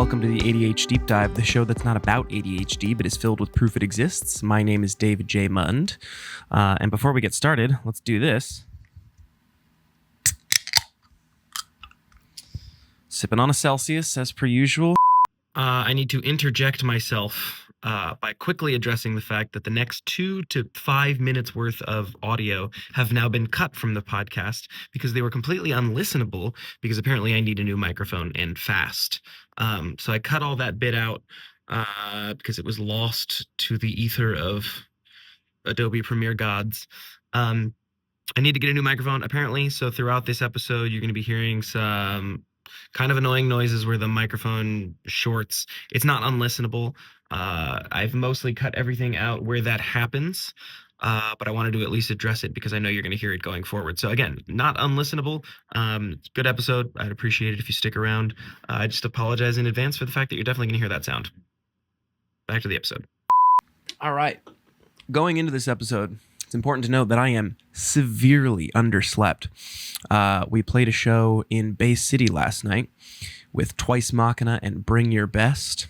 welcome to the A.D.H.Deep-Dive, the show that's not about ADHD, but is filled with proof it exists. My name is David J. Mund, and before we get started, let's do this. Sipping on a Celsius, as per usual. I need to interject myself by quickly addressing the fact that the next 2 to 5 minutes worth of audio have now been cut from the podcast because they were completely unlistenable because apparently I need a new microphone and fast. So I cut all that bit out because it was lost to the ether of Adobe Premiere gods. I need to get a new microphone apparently, so throughout this episode you're going to be hearing some kind of annoying noises where the microphone shorts. It's not unlistenable. I've mostly cut everything out where that happens, but I wanted to at least address it because I know you're going to hear it going forward. So again, not unlistenable. Good episode. I'd appreciate it if you stick around. I just apologize in advance for the fact that you're definitely going to hear that sound. Back to the episode. All right. Going into this episode, it's important to note that I am severely underslept. We played a show in Bay City last night with Twice Machina and Bring Your Best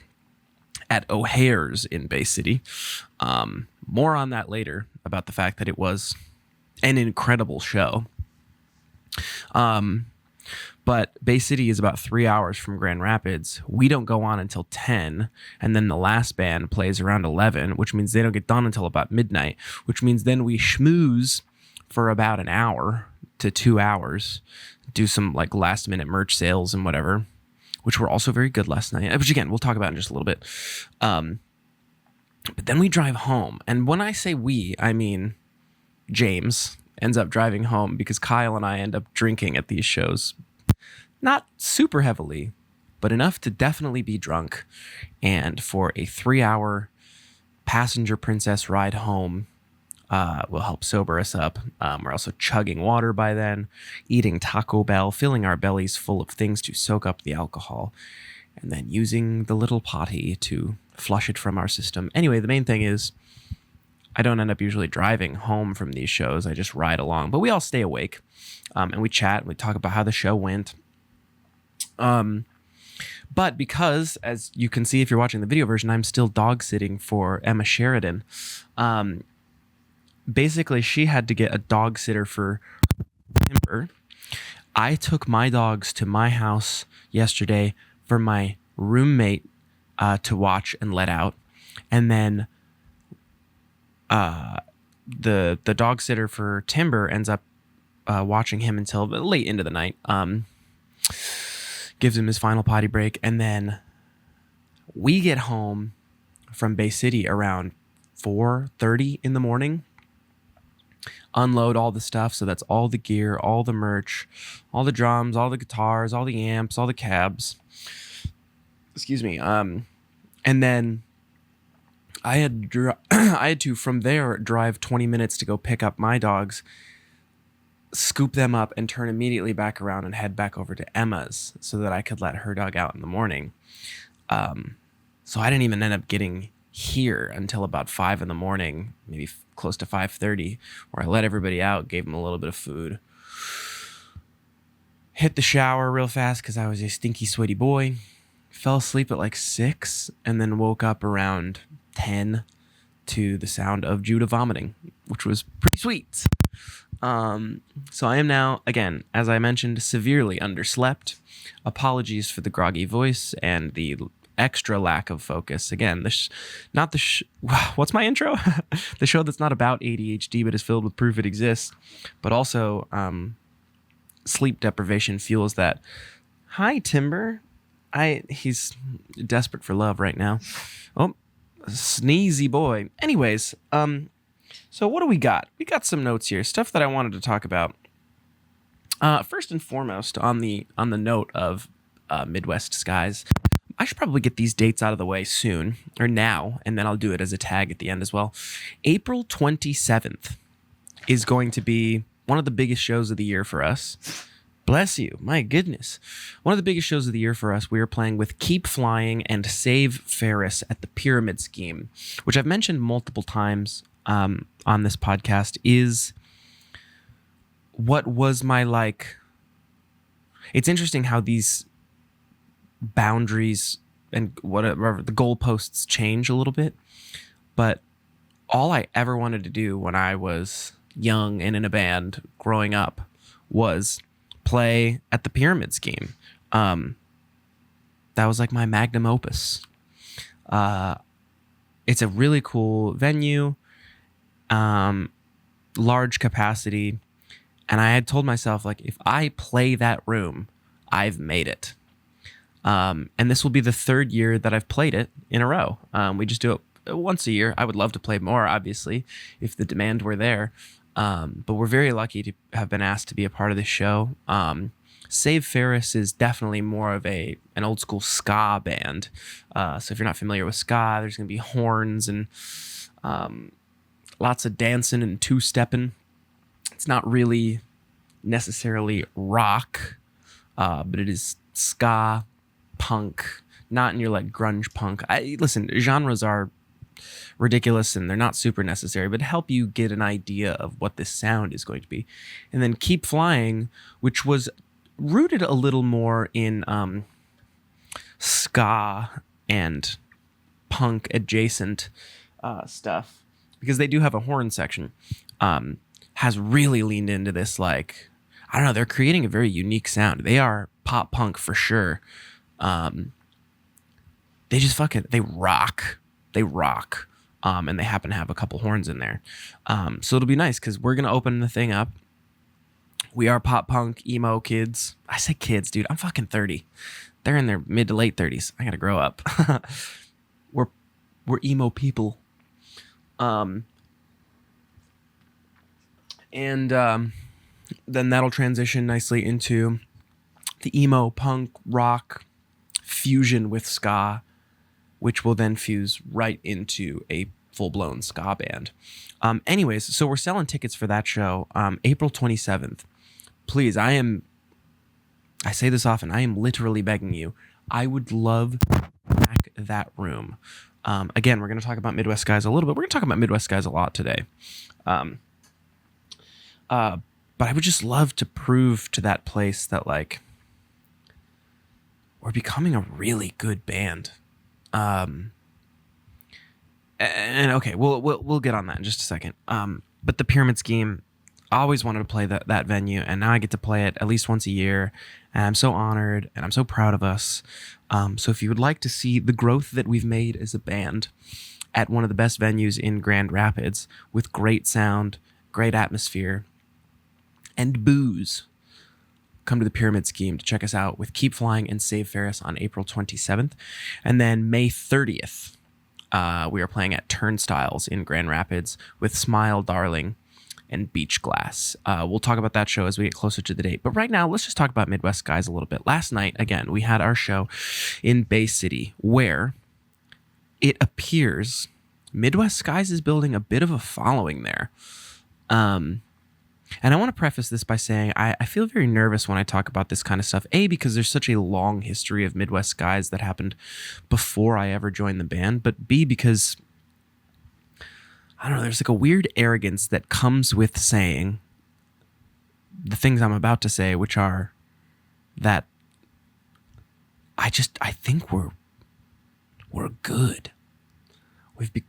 at O'Hare's in Bay City. More on that later about the fact that it was an incredible show. But Bay City is about 3 hours from Grand Rapids. We don't go on until 10, and then the last band plays around 11, which means they don't get done until about midnight, which means then we schmooze for about an hour to 2 hours, do some like last minute merch sales and whatever, which were also very good last night, which again, we'll talk about in just a little bit. But then we drive home, and when I say we, I mean James ends up driving home because Kyle and I end up drinking at these shows. Not super heavily, but enough to definitely be drunk. And for a 3-hour passenger princess ride home will help sober us up. We're also chugging water by then, eating Taco Bell, filling our bellies full of things to soak up the alcohol, and then using the little potty to flush it from our system. Anyway, the main thing is I don't end up usually driving home from these shows. I just ride along. But we all stay awake, and we chat, and we talk about how the show went. But because, as you can see if you're watching the video version, I'm still dog sitting for Emma Sheridan. Basically, she had to get a dog sitter for Timber. I took my dogs to my house yesterday for my roommate to watch and let out. And then the dog sitter for Timber ends up watching him until late into the night. Gives him his final potty break, and then we get home from Bay City around 4:30 in the morning, unload all the stuff, so that's all the gear, all the merch, all the drums, all the guitars, all the amps, all the cabs. Excuse me. And then I had to, from there, drive 20 minutes to go pick up my dogs, scoop them up, and turn immediately back around and head back over to Emma's so that I could let her dog out in the morning. So I didn't even end up getting here until about 5 in the morning, maybe close to 5:30, where I let everybody out, gave them a little bit of food, hit the shower real fast because I was a stinky, sweaty boy, fell asleep at like 6, and then woke up around 10 to the sound of Judah vomiting, which was pretty sweet. So I am now, again, as I mentioned, severely underslept. Apologies for the groggy voice and the extra lack of focus. Again, what's my intro? The show that's not about ADHD, but is filled with proof it exists. But also, sleep deprivation fuels that. Hi, Timber. He's desperate for love right now. Oh, sneezy boy. Anyways, so what do we got? We got some notes here, stuff that I wanted to talk about. First and foremost, on the note of Midwest skies, I should probably get these dates out of the way soon, or now, and then I'll do it as a tag at the end as well. April 27th is going to be one of the biggest shows of the year for us. Bless you. My goodness. One of the biggest shows of the year for us, we are playing with Keep Flying and Save Ferris at the Pyramid Scheme, which I've mentioned multiple times on this podcast, is what was my, like... It's interesting how these boundaries and whatever, the goalposts change a little bit. But all I ever wanted to do when I was young and in a band growing up was play at the Pyramid Scheme. That was like my magnum opus. It's a really cool venue, large capacity. And I had told myself, like, if I play that room, I've made it. And this will be the third year that I've played it in a row. We just do it once a year. I would love to play more, obviously, if the demand were there. But we're very lucky to have been asked to be a part of this show. Save Ferris is definitely more of an old school ska band. So if you're not familiar with ska, there's going to be horns and lots of dancing and two-stepping. It's not really necessarily rock, but it is ska, punk, not in your like grunge punk. Listen, genres are ridiculous and they're not super necessary, but help you get an idea of what this sound is going to be. And then Keep Flying, which was rooted a little more in ska and punk adjacent stuff, because they do have a horn section, has really leaned into this, like, I don't know, they're creating a very unique sound. They are pop punk for sure. They just they rock. They rock. And they happen to have a couple horns in there. So it'll be nice because we're going to open the thing up. We are pop punk, emo kids. I say kids, dude. I'm fucking 30. They're in their mid to late 30s. I got to grow up. We're emo people. And then that'll transition nicely into the emo punk rock fusion with ska, which will then fuse right into a full-blown ska band. Anyways, so we're selling tickets for that show April 27th. Please, I say this often, I am literally begging you. I would love to pack that room. Again, we're going to talk about Midwest Guys a little bit. We're going to talk about Midwest Guys a lot today. But I would just love to prove to that place that, like, we're becoming a really good band. And okay, we'll get on that in just a second. But the Pyramid Scheme, I always wanted to play that venue, and now I get to play it at least once a year, and I'm so honored, and I'm so proud of us. So if you would like to see the growth that we've made as a band at one of the best venues in Grand Rapids, with great sound, great atmosphere, and booze, come to the Pyramid Scheme to check us out with Keep Flying and Save Ferris on April 27th. And then May 30th, we are playing at Turnstiles in Grand Rapids with Smile Darling and Beach Glass. We'll talk about that show as we get closer to the date. But right now, let's just talk about Midwest Guys a little bit. Last night, again, we had our show in Bay City, where it appears Midwest Guys is building a bit of a following there. And I want to preface this by saying I feel very nervous when I talk about this kind of stuff. A, because there's such a long history of Midwest Guys that happened before I ever joined the band. But B, because, I don't know, there's like a weird arrogance that comes with saying the things I'm about to say, which are that I think we're good.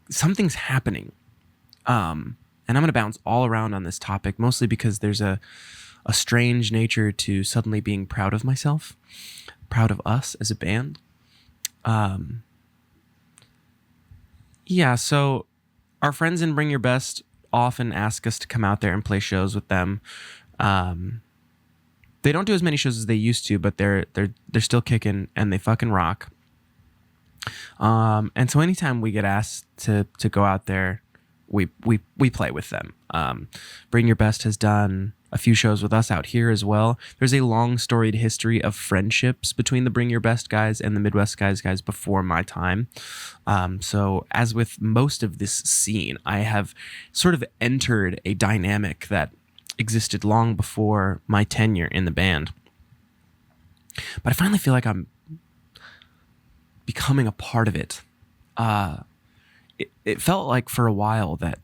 Something's happening. And I'm going to bounce all around on this topic, mostly because there's a strange nature to suddenly being proud of myself, proud of us as a band. Yeah, so our friends in Bring Your Best often ask us to come out there and play shows with them. They don't do as many shows as they used to, but they're still kicking and they fucking rock. And so anytime we get asked to go out there, we play with them. Bring Your Best has done a few shows with us out here as well. There's a long storied history of friendships between the Bring Your Best guys and the Midwest guys before my time. So as with most of this scene, I have sort of entered a dynamic that existed long before my tenure in the band. But I finally feel like I'm becoming a part of it. It felt like for a while that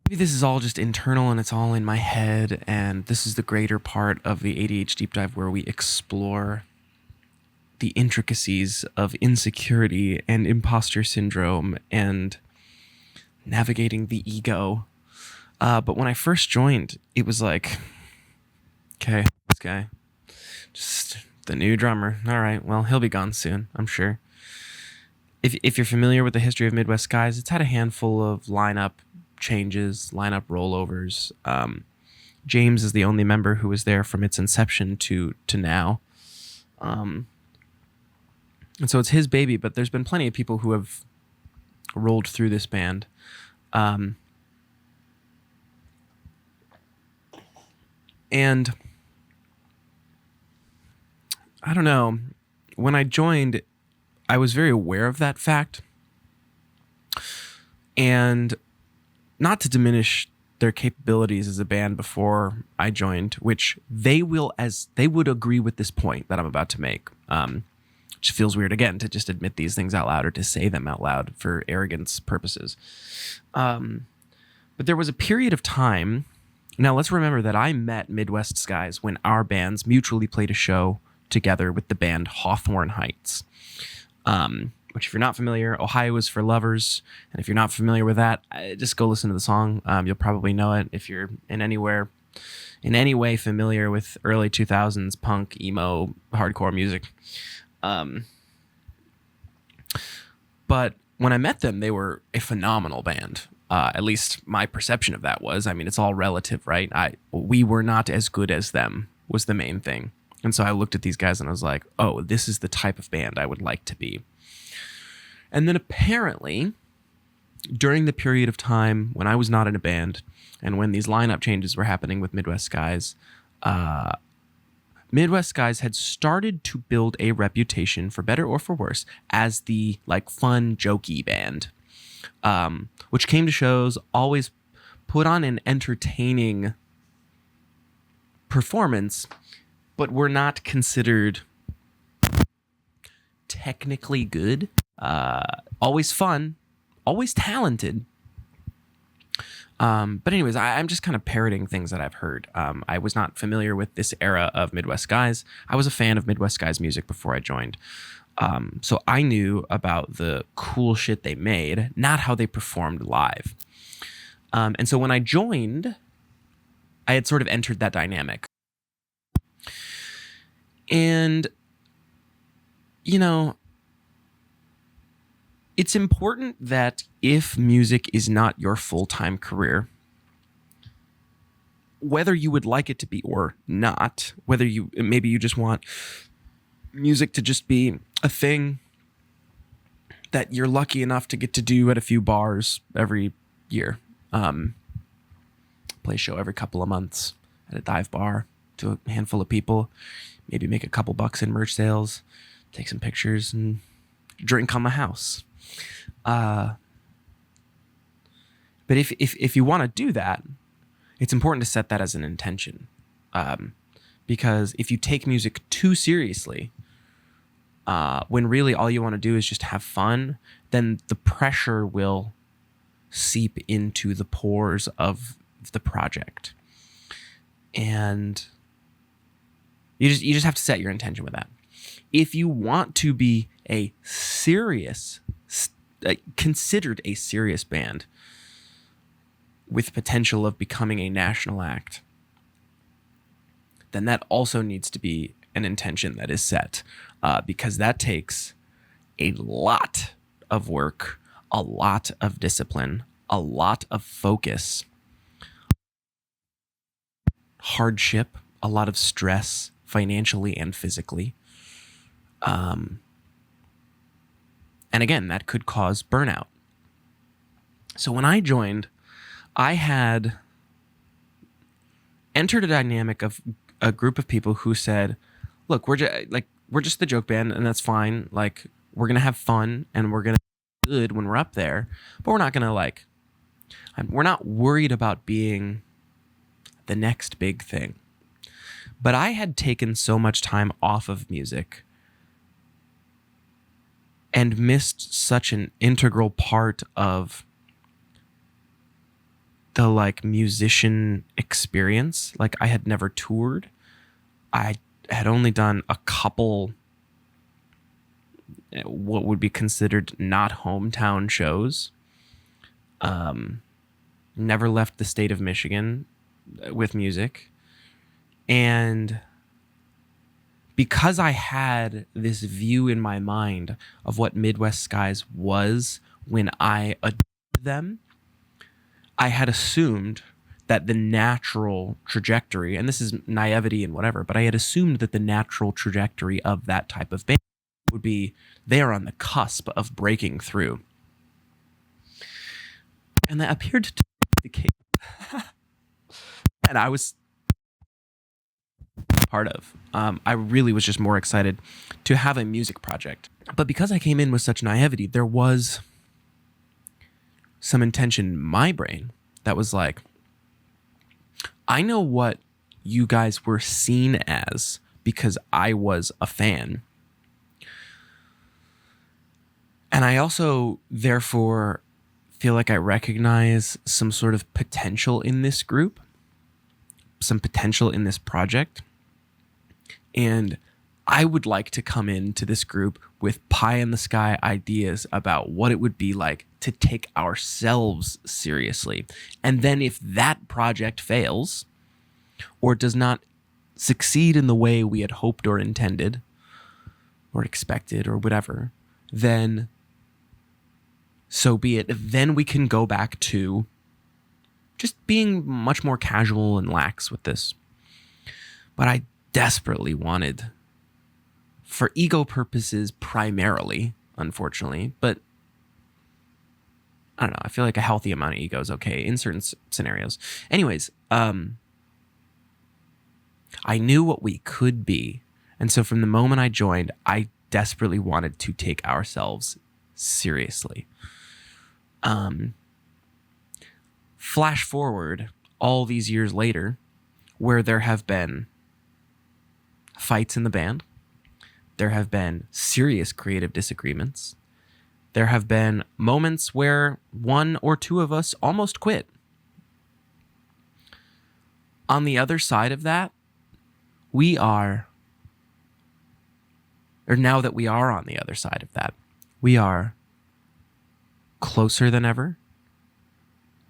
maybe this is all just internal and it's all in my head, and this is the greater part of the A.D.H.Deep-Dive where we explore the intricacies of insecurity and imposter syndrome and navigating the ego. But when I first joined, it was like, okay, this guy, just the new drummer. All right, well, he'll be gone soon, I'm sure. If you're familiar with the history of Midwest Skies, it's had a handful of lineup changes, lineup rollovers. James is the only member who was there from its inception to now. And so it's his baby, but there's been plenty of people who have rolled through this band. And I don't know, when I joined, I was very aware of that fact. And not to diminish their capabilities as a band before I joined, which they would agree with this point that I'm about to make. Which feels weird, again, to just admit these things out loud or to say them out loud for arrogance purposes. But there was a period of time. Now, let's remember that I met Midwest Skies when our bands mutually played a show together with the band Hawthorne Heights. Which, if you're not familiar, Ohio is for lovers. And if you're not familiar with that, just go listen to the song. You'll probably know it if you're in any way familiar with early 2000s punk, emo, hardcore music. But when I met them, they were a phenomenal band. At least my perception of that was, I mean, it's all relative, right? We were not as good as them was the main thing. And so I looked at these guys and I was like, oh, this is the type of band I would like to be. And then apparently, during the period of time when I was not in a band and when these lineup changes were happening with Midwest Skies, Midwest Skies had started to build a reputation, for better or for worse, as the like fun, jokey band, which came to shows, always put on an entertaining performance, but were not considered technically good. Always fun, always talented. But anyways, I'm just kind of parroting things that I've heard. I was not familiar with this era of Midwest Skies. I was a fan of Midwest Skies music before I joined. So I knew about the cool shit they made, not how they performed live. And so when I joined, I had sort of entered that dynamic. And, you know, it's important that if music is not your full-time career, whether you would like it to be or not, whether maybe you just want music to just be a thing that you're lucky enough to get to do at a few bars every year, play a show every couple of months at a dive bar to a handful of people, maybe make a couple bucks in merch sales, take some pictures and drink on the house. But if you want to do that, it's important to set that as an intention. Because if you take music too seriously, when really all you want to do is just have fun, then the pressure will seep into the pores of the project. And you just have to set your intention with that. If you want to be a serious, considered a serious band with potential of becoming a national act, then that also needs to be an intention that is set, because that takes a lot of work, a lot of discipline, a lot of focus, hardship, a lot of stress, financially and physically. And again, that could cause burnout. So when I joined, I had entered a dynamic of a group of people who said, look, we're just the joke band, and that's fine. Like, we're going to have fun and we're going to be good when we're up there, but we're not going to we're not worried about being the next big thing. But I had taken so much time off of music and missed such an integral part of the musician experience. Like, I had never toured. I had only done a couple what would be considered not hometown shows. Never left the state of Michigan with music. And because I had this view in my mind of what Midwest Skies was when I adopted them, I had assumed that the natural trajectory, and this is naivety and whatever, but I had assumed that the natural trajectory of that type of band would be they are on the cusp of breaking through. And that appeared to be the case. And I was part of. I really was just more excited to have a music project. But because I came in with such naivety, there was some intention in my brain that was like, I know what you guys were seen as because I was a fan. And I also, therefore, feel like I recognize some sort of potential in this group, some potential in this project. And I would like to come into this group with pie in the sky ideas about what it would be like to take ourselves seriously. And then if that project fails or does not succeed in the way we had hoped or intended or expected or whatever, then so be it. Then we can go back to just being much more casual and lax with this. But I desperately wanted, for ego purposes primarily, unfortunately, but I don't know, I feel like a healthy amount of ego is okay in certain scenarios. Anyways, I knew what we could be. And so from the moment I joined, I desperately wanted to take ourselves seriously. Flash forward all these years later, where there have been fights in the band, there have been serious creative disagreements, there have been moments where one or two of us almost quit. On the other side of that, now that we are on the other side of that, we are closer than ever.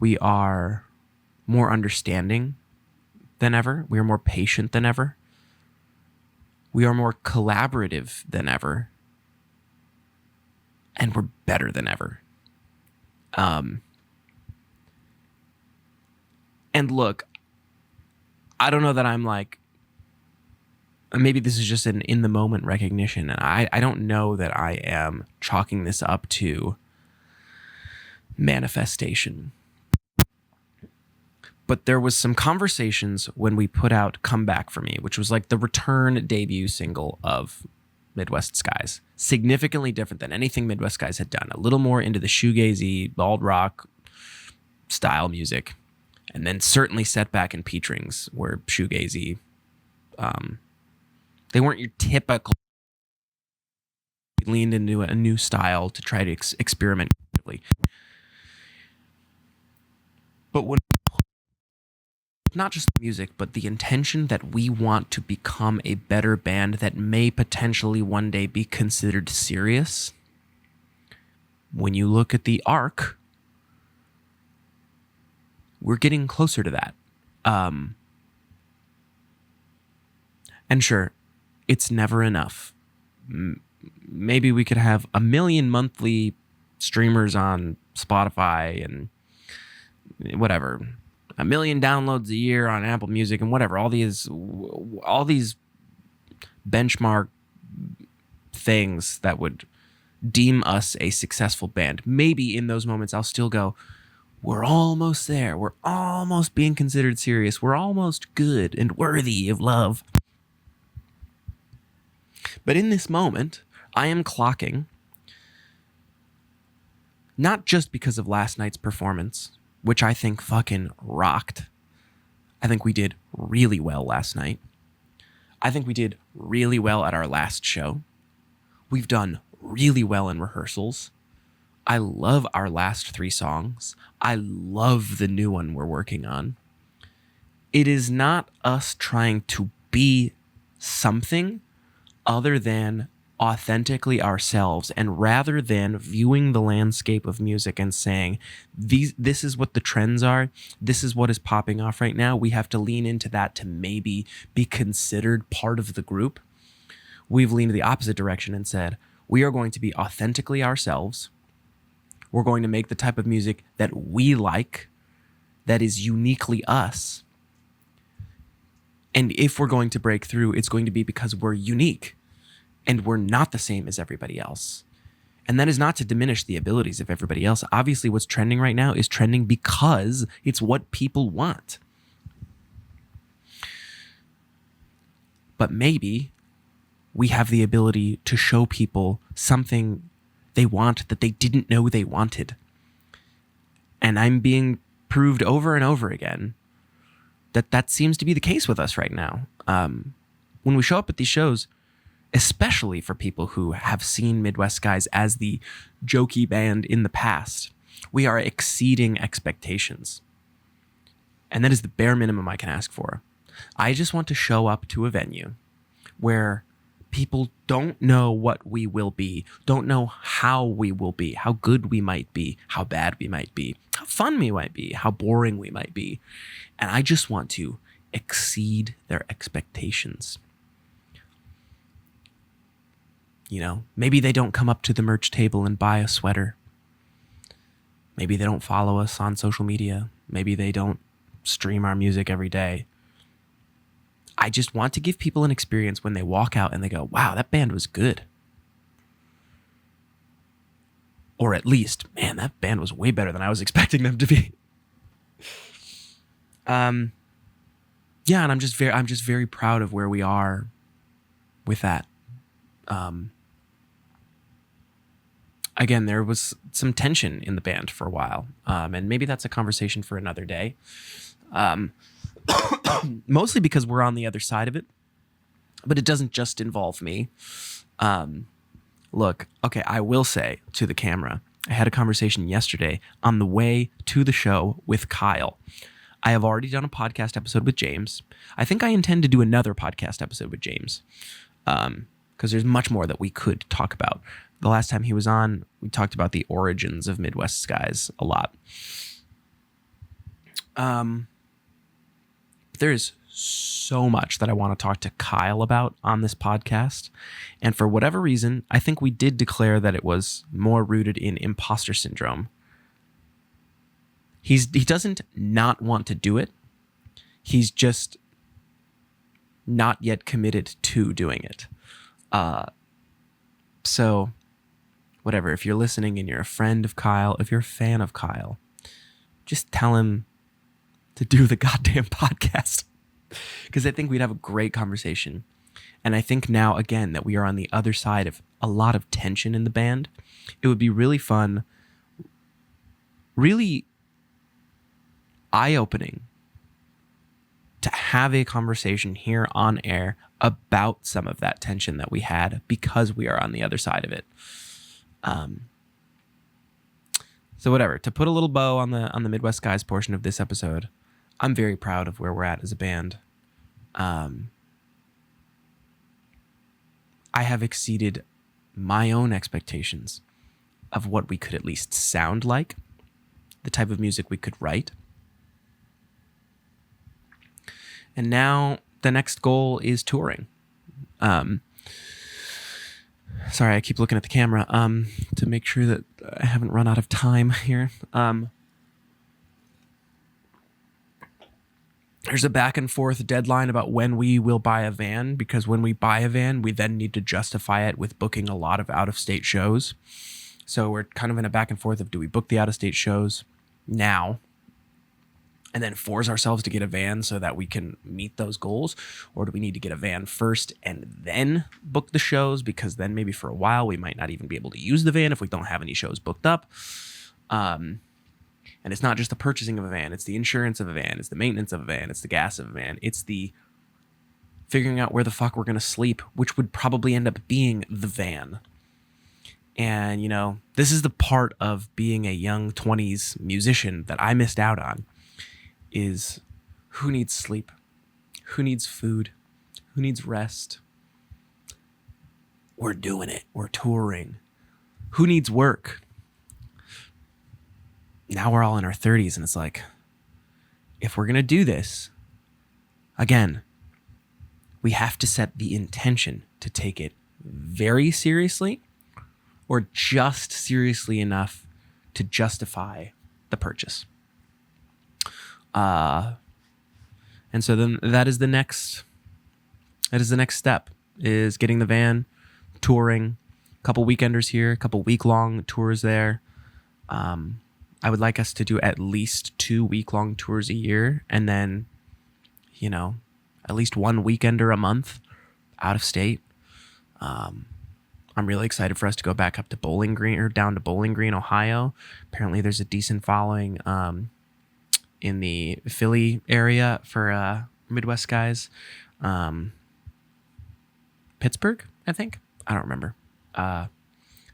We are more understanding than ever. We are more patient than ever. We are more collaborative than ever. And we're better than ever. And look, I don't know that I'm like, maybe this is just an in the moment recognition. And I don't know that I am chalking this up to manifestation. But there was some conversations when we put out Come Back For Me, which was like the return debut single of Midwest Skies. Significantly different than anything Midwest Skies had done. A little more into the shoegazy, bald rock style music. And then certainly Setback and Peach Rings were shoegazy. They weren't your typical. We leaned into a new style to try to experiment creatively. But when not just the music, but the intention that we want to become a better band that may potentially one day be considered serious. When you look at the arc, we're getting closer to that. And sure, it's never enough. Maybe we could have 1 million monthly streamers on Spotify and whatever. 1 million downloads a year on Apple Music and whatever. All these benchmark things that would deem us a successful band. Maybe in those moments I'll still go, we're almost there. We're almost being considered serious. We're almost good and worthy of love. But in this moment, I am clocking, not just because of last night's performance, which I think fucking rocked. I think we did really well last night. I think we did really well at our last show. We've done really well in rehearsals. I love our last 3 songs. I love the new one we're working on. It is not us trying to be something other than authentically ourselves, and rather than viewing the landscape of music and saying this is what the trends are, this is what is popping off right now, we have to lean into that to maybe be considered part of the group. We've leaned the opposite direction and said we are going to be authentically ourselves. We're going to make the type of music that we like, that is uniquely us. And if we're going to break through, it's going to be because we're unique and we're not the same as everybody else. And that is not to diminish the abilities of everybody else. Obviously, what's trending right now is trending because it's what people want. But maybe we have the ability to show people something they want that they didn't know they wanted. And I'm being proved over and over again that seems to be the case with us right now. When we show up at these shows, especially for people who have seen Midwest Skies as the jokey band in the past, we are exceeding expectations. And that is the bare minimum I can ask for. I just want to show up to a venue where people don't know what we will be, don't know how we will be, how good we might be, how bad we might be, how fun we might be, how boring we might be. And I just want to exceed their expectations. You know, maybe they don't come up to the merch table and buy a sweater. Maybe they don't follow us on social media. Maybe they don't stream our music every day. I just want to give people an experience when they walk out and they go, wow, that band was good. Or at least, man, that band was way better than I was expecting them to be. Yeah, and I'm just very proud of where we are with that. Again, there was some tension in the band for a while, and maybe that's a conversation for another day. Mostly because we're on the other side of it, but it doesn't just involve me. Look, okay, I will say to the camera, I had a conversation yesterday on the way to the show with Kyle. I have already done a podcast episode with James. I think I intend to do another podcast episode with James, because there's much more that we could talk about. The last time he was on, we talked about the origins of Midwest Skies a lot. There's so much that I want to talk to Kyle about on this podcast. And for whatever reason, I think we did declare that it was more rooted in imposter syndrome. He doesn't not want to do it. He's just not yet committed to doing it. So whatever, if you're listening and you're a friend of Kyle, if you're a fan of Kyle, just tell him to do the goddamn podcast, because I think we'd have a great conversation. And I think now, again, that we are on the other side of a lot of tension in the band, it would be really fun, really eye-opening to have a conversation here on air about some of that tension that we had, because we are on the other side of it. So whatever, to put a little bow on the Midwest Skies portion of this episode, I'm very proud of where we're at as a band. I have exceeded my own expectations of what we could at least sound like, the type of music we could write. And now the next goal is touring. Sorry, I keep looking at the camera to make sure that I haven't run out of time here. There's a back and forth deadline about when we will buy a van, because when we buy a van, we then need to justify it with booking a lot of out-of-state shows. So we're kind of in a back and forth of, do we book the out-of-state shows now and then force ourselves to get a van so that we can meet those goals? Or do we need to get a van first and then book the shows? Because then maybe for a while we might not even be able to use the van if we don't have any shows booked up. And it's not just the purchasing of a van, it's the insurance of a van, it's the maintenance of a van, it's the gas of a van, it's the figuring out where the fuck we're going to sleep, which would probably end up being the van. And, you know, this is the part of being a young 20s musician that I missed out on, is who needs sleep? Who needs food? Who needs rest? We're doing it. We're touring. Who needs work? Now we're all in our 30s, and it's like, if we're going to do this, again, we have to set the intention to take it very seriously or just seriously enough to justify the purchase. And so then that is the next step, is getting the van, touring, a couple weekenders here, a couple week-long tours there. I would like us to do at least 2 week-long tours a year, and then, at least 1 weekender a month out of state. I'm really excited for us to go back up to Bowling Green, or down to Bowling Green, Ohio. Apparently there's a decent following in the Philly area for Midwest guys. Pittsburgh, I think. I don't remember. The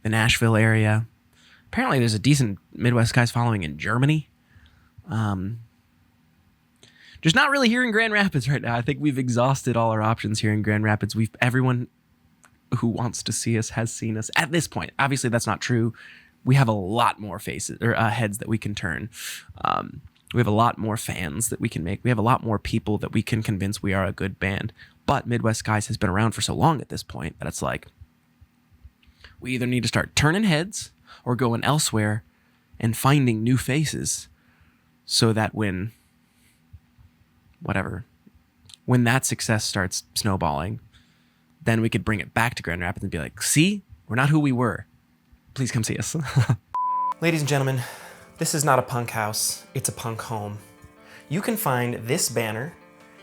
Nashville area. Apparently there's a decent Midwest guys following in Germany. Just not really here in Grand Rapids right now. I think we've exhausted all our options here in Grand Rapids. Everyone who wants to see us has seen us at this point. Obviously that's not true. We have a lot more faces or heads that we can turn. We have a lot more fans that we can make. We have a lot more people that we can convince we are a good band. But Midwest Guys has been around for so long at this point that it's like, we either need to start turning heads or going elsewhere and finding new faces, so that when that success starts snowballing, then we could bring it back to Grand Rapids and be like, see, we're not who we were. Please come see us. Ladies and gentlemen, this is not a punk house, it's a punk home. You can find this banner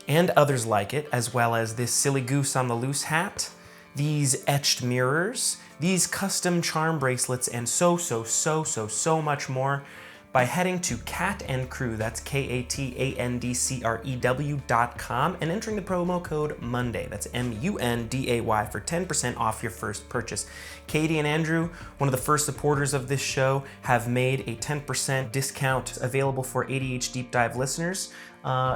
and others like it, as well as this Silly Goose on the Loose hat, these etched mirrors, these custom charm bracelets, and so much more by heading to Cat and Crew, that's KATANDCREW.com, and entering the promo code MONDAY, that's MUNDAY, for 10% off your first purchase. Katie and Andrew, one of the first supporters of this show, have made a 10% discount available for A.D.H.Deep-Dive listeners.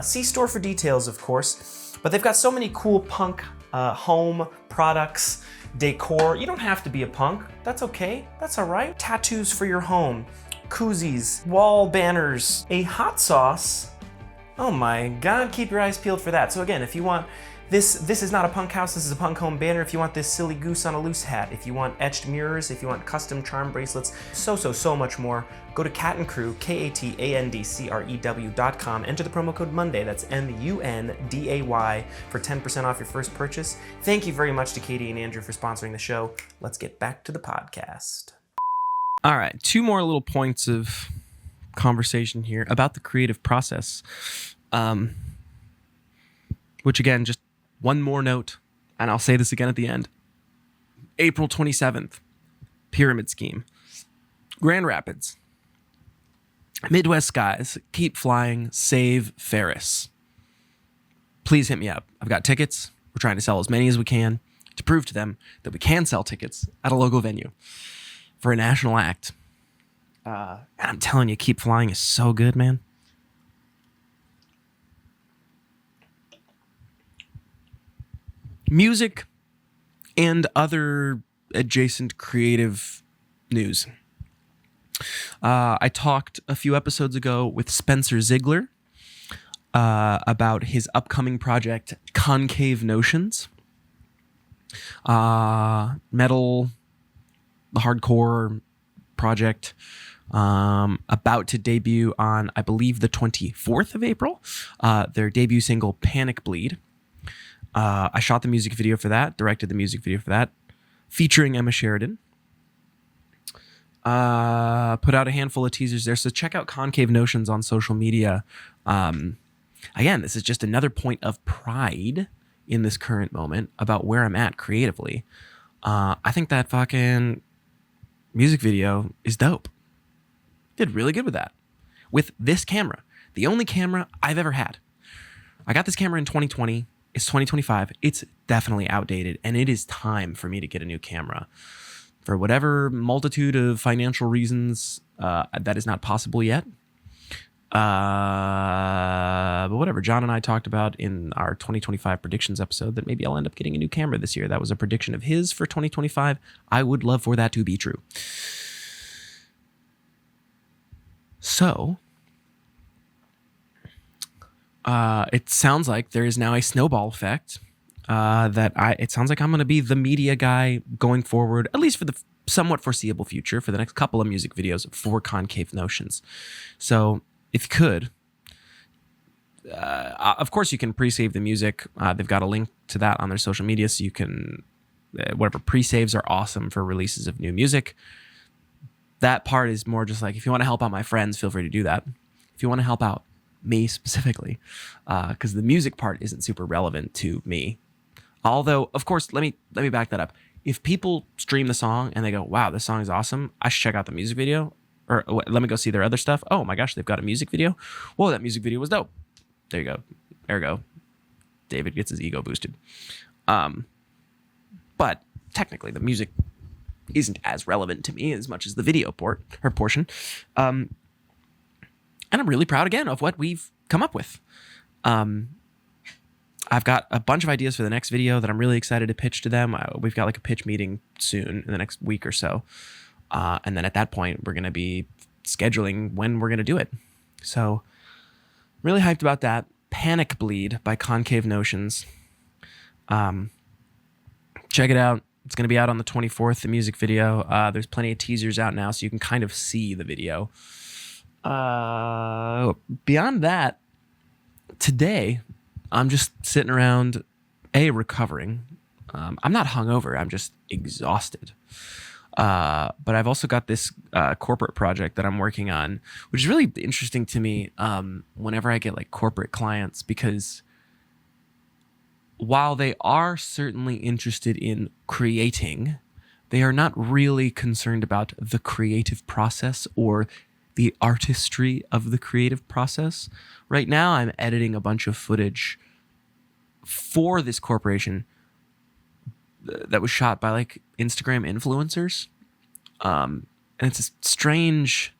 See store for details, of course, but they've got so many cool punk home products, decor. You don't have to be a punk. That's okay. That's all right. Tattoos for your home, koozies, wall banners, a hot sauce. Oh my God, keep your eyes peeled for that. So again, if you want this is not a punk house, this is a punk home banner. If you want this Silly Goose on a Loose hat, if you want etched mirrors, if you want custom charm bracelets, so much more, go to Cat and Crew, KATANDCREW.com, enter the promo code MONDAY, that's MUNDAY, for 10% off your first purchase. Thank you very much to Katie and Andrew for sponsoring the show. Let's get back to the podcast. All right, 2 more little points of conversation here about the creative process. Which again, just one more note, and I'll say this again at the end. April 27th, Pyramid Scheme. Grand Rapids. Midwest Guys, keep flying, save Ferris. Please hit me up. I've got tickets. We're trying to sell as many as we can to prove to them that we can sell tickets at a local venue for a national act. And I'm telling you, Keep Flying is so good, man. Music and other adjacent creative news. I talked a few episodes ago with Spencer Ziegler about his upcoming project, Concave Notions. Metal, the hardcore project, about to debut on, I believe, the 24th of April. Their debut single, Panic Bleed. I shot the music video for that, directed the music video for that, featuring Emma Sheridan. Put out a handful of teasers there, so check out Concave Notions on social media. Again, this is just another point of pride in this current moment about where I'm at creatively. I think that fucking music video is dope. Did really good with that. With this camera. The only camera I've ever had. I got this camera in 2020. It's 2025. It's definitely outdated, and it is time for me to get a new camera. For whatever multitude of financial reasons, that is not possible yet. But whatever. John and I talked about in our 2025 predictions episode that maybe I'll end up getting a new camera this year. That was a prediction of his for 2025. I would love for that to be true. So, it sounds like there is now a snowball effect. It sounds like I'm going to be the media guy going forward, at least for the somewhat foreseeable future, for the next couple of music videos for Concave Notions. So if you could, of course you can pre-save the music. They've got a link to that on their social media, so you can, whatever, pre-saves are awesome for releases of new music. That part is more just like, if you want to help out my friends, feel free to do that. If you want to help out me specifically, because the music part isn't super relevant to me. Although, of course, let me back that up. If people stream the song and they go, wow, this song is awesome, I should check out the music video, or let me go see their other stuff. Oh my gosh, they've got a music video. Whoa, that music video was dope. There you go. Ergo, David gets his ego boosted. But technically, the music isn't as relevant to me as much as the video portion. And I'm really proud again of what we've come up with. I've got a bunch of ideas for the next video that I'm really excited to pitch to them. We've got like a pitch meeting soon in the next week or so. And then at that point, we're going to be scheduling when we're going to do it. So really hyped about that. Panic Bleed by Concave Notions. Check it out. It's going to be out on the 24th, the music video. There's plenty of teasers out now, so you can kind of see the video. Beyond that, today, I'm just sitting around, recovering. I'm not hungover. I'm just exhausted. But I've also got this corporate project that I'm working on, which is really interesting to me whenever I get like corporate clients, because while they are certainly interested in creating, they are not really concerned about the creative process or the artistry of the creative process. Right now, I'm editing a bunch of footage for this corporation that was shot by like Instagram influencers. And it's a strange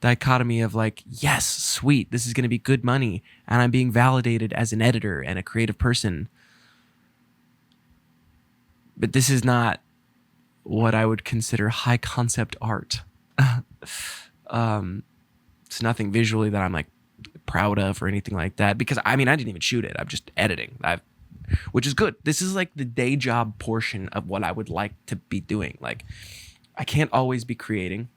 dichotomy of like, yes, sweet, this is going to be good money, and I'm being validated as an editor and a creative person. But this is not what I would consider high concept art. It's nothing visually that I'm like proud of or anything like that, because I didn't even shoot it. I'm just editing, which is good. This is like the day job portion of what I would like to be doing. Like, I can't always be creating.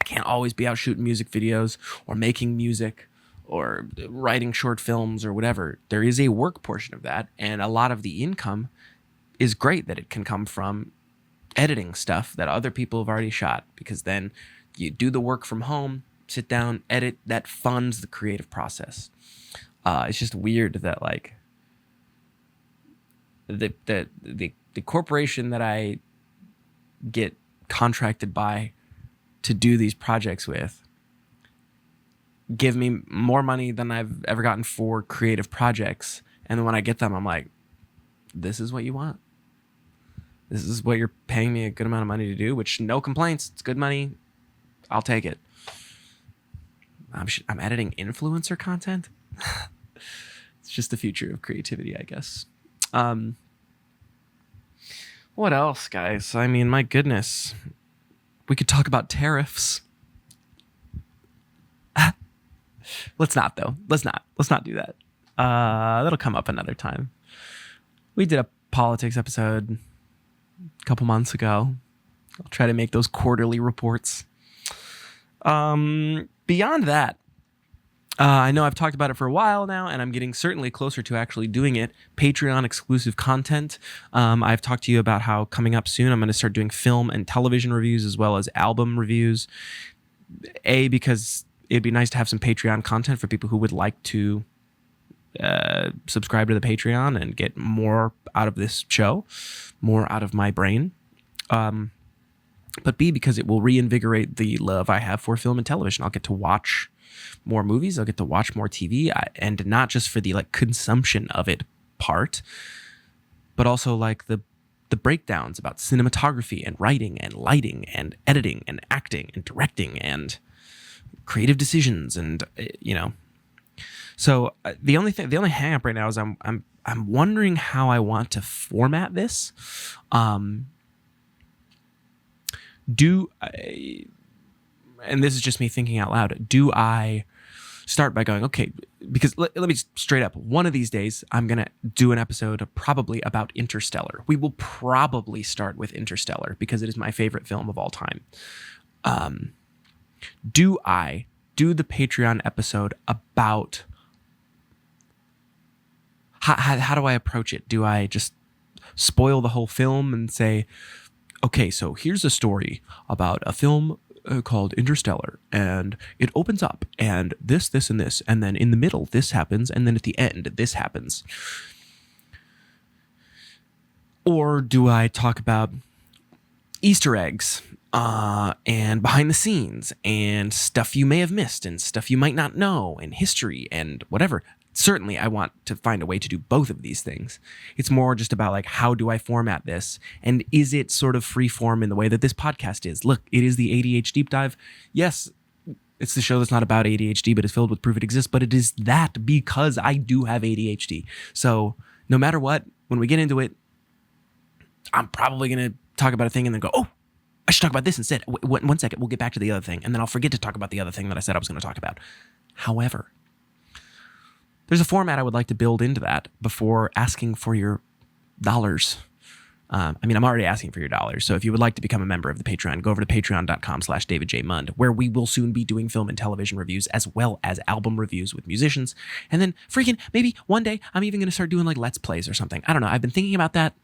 I can't always be out shooting music videos or making music or writing short films or whatever. There is a work portion of that, and a lot of the income is great that it can come from editing stuff that other people have already shot, because then you do the work from home, sit down, edit, that funds the creative process. It's just weird that like the corporation that I get contracted by to do these projects with give me more money than I've ever gotten for creative projects. And then when I get them, I'm like, this is what you want? This is what you're paying me a good amount of money to do, which no complaints. It's good money. I'll take it. I'm editing influencer content. It's just the future of creativity, I guess. What else, guys? My goodness. We could talk about tariffs. Let's not, though. Let's not do that. That'll come up another time. We did a politics episode a couple months ago. I'll try to make those quarterly reports. Beyond that, I know I've talked about it for a while now, and I'm getting certainly closer to actually doing it. Patreon exclusive content. I've talked to you about how coming up soon, I'm going to start doing film and television reviews as well as album reviews. Because it'd be nice to have some Patreon content for people who would like to subscribe to the Patreon and get more out of this show, more out of my brain. But B, because it will reinvigorate the love I have for film and television. I'll get to watch more movies. I'll get to watch more TV, and not just for the like consumption of it part, but also like the breakdowns about cinematography and writing and lighting and editing and acting and directing and creative decisions and, So the only hang up right now is I'm wondering how I want to format this. And this is just me thinking out loud. Do I start by going, okay, because let me straight up, one of these days, I'm going to do an episode probably about Interstellar. We will probably start with Interstellar because it is my favorite film of all time. Do I do the Patreon episode about how do I approach it? Do I just spoil the whole film and say, okay, so here's a story about a film called Interstellar, and it opens up, and this, and this, and then in the middle, this happens, and then at the end, this happens? Or do I talk about Easter eggs and behind the scenes and stuff you may have missed and stuff you might not know and history and whatever? Certainly, I want to find a way to do both of these things. It's more just about like, how do I format this? And is it sort of free form in the way that this podcast is? Look, it is the A.D.H. Deep Dive. Yes, it's the show that's not about ADHD, but is filled with proof it exists. But it is that because I do have ADHD. So no matter what, when we get into it, I'm probably going to talk about a thing and then go, oh, I should talk about this instead. One second, we'll get back to the other thing. And then I'll forget to talk about the other thing that I said I was going to talk about. However, there's a format I would like to build into that before asking for your dollars. I'm already asking for your dollars. So if you would like to become a member of the Patreon, go over to patreon.com/DavidJMund, where we will soon be doing film and television reviews as well as album reviews with musicians. And then freaking maybe one day I'm even going to start doing like Let's Plays or something. I don't know. I've been thinking about that.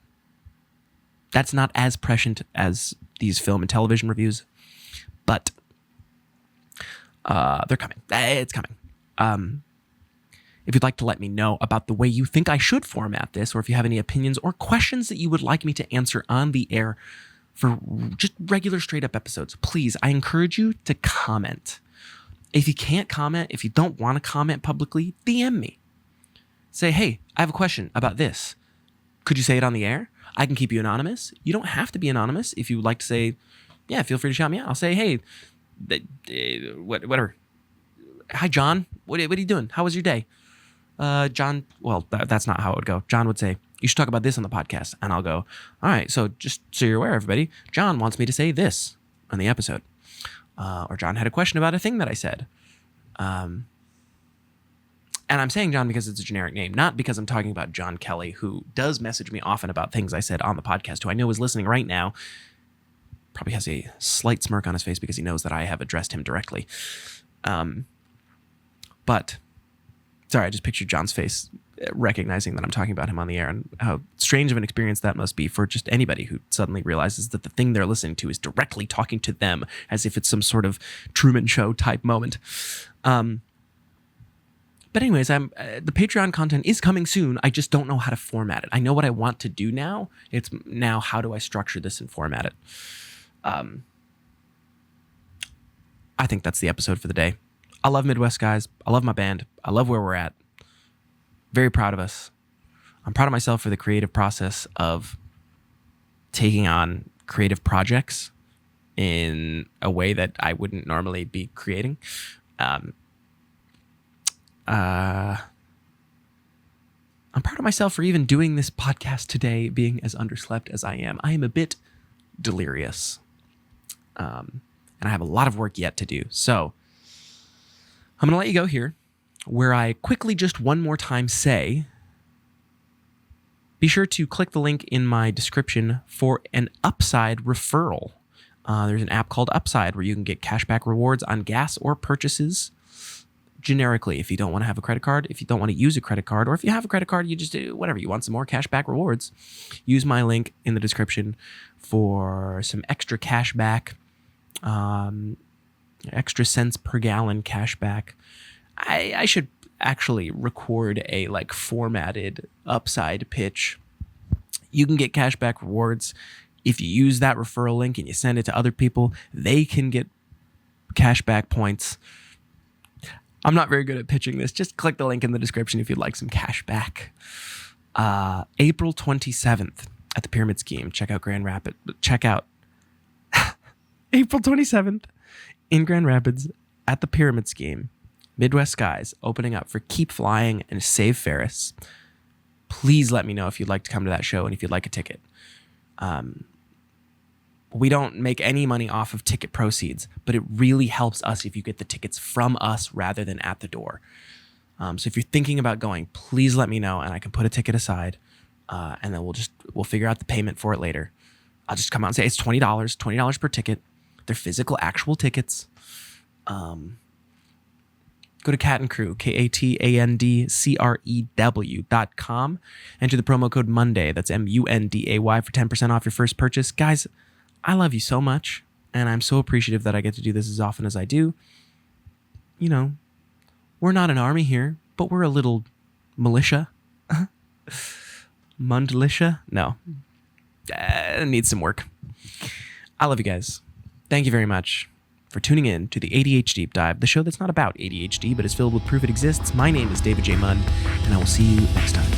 That's not as prescient as these film and television reviews, but they're coming. It's coming. If you'd like to let me know about the way you think I should format this, or if you have any opinions or questions that you would like me to answer on the air for just regular straight up episodes, please, I encourage you to comment. If you can't comment, if you don't want to comment publicly, DM me. Say, hey, I have a question about this. Could you say it on the air? I can keep you anonymous. You don't have to be anonymous. If you would like to say, yeah, feel free to shout me out. I'll say, hey, whatever. Hi, John. What are you doing? How was your day? John, well, that's not how it would go. John would say, you should talk about this on the podcast. And I'll go, all right, so just so you're aware, everybody, John wants me to say this on the episode. Or John had a question about a thing that I said. And I'm saying John because it's a generic name, not because I'm talking about John Kelly, who does message me often about things I said on the podcast, who I know is listening right now. Probably has a slight smirk on his face because he knows that I have addressed him directly. But sorry, I just pictured John's face recognizing that I'm talking about him on the air, and how strange of an experience that must be for just anybody who suddenly realizes that the thing they're listening to is directly talking to them as if it's some sort of Truman Show type moment. But anyways, the Patreon content is coming soon. I just don't know how to format it. I know what I want to do now. It's now, how do I structure this and format it? I think that's the episode for the day. I love Midwest guys. I love my band. I love where we're at. Very proud of us. I'm proud of myself for the creative process of taking on creative projects in a way that I wouldn't normally be creating. I'm proud of myself for even doing this podcast today, being as underslept as I am. I am a bit delirious. And I have a lot of work yet to do. So I'm going to let you go here, where I quickly just one more time say, be sure to click the link in my description for an Upside referral. There's an app called Upside where you can get cashback rewards on gas or purchases generically. If you don't want to have a credit card, if you don't want to use a credit card, or if you have a credit card, you just do whatever. You want some more cashback rewards, use my link in the description for some extra cashback, extra cents per gallon cashback. I should actually record a formatted Upside pitch. You can get cashback rewards if you use that referral link and you send it to other people. They can get cashback points. I'm not very good at pitching this. Just click the link in the description if you'd like some cashback. April 27th at the Pyramid Scheme. Check out Grand Rapids. Check out April 27th in Grand Rapids at the Pyramid Scheme. Midwest skies opening up for Keep Flying and Save Ferris. Please let me know if you'd like to come to that show and if you'd like a ticket. We don't make any money off of ticket proceeds, but it really helps us if you get the tickets from us rather than at the door. So if you're thinking about going, please let me know and I can put a ticket aside, and then we'll figure out the payment for it later. I'll just come out and say it's $20 per ticket. They're physical, actual tickets. Go to Cat and Crew, KATANDCREW.com. Enter the promo code Monday. That's MUNDAY for 10% off your first purchase. Guys, I love you so much, and I'm so appreciative that I get to do this as often as I do. You know, we're not an army here, but we're a little militia. Mundlitia? No. It needs some work. I love you guys. Thank you very much for tuning in to the A.D.H. Deep Dive, the show that's not about ADHD, but is filled with proof it exists. My name is David J. Mund, and I will see you next time.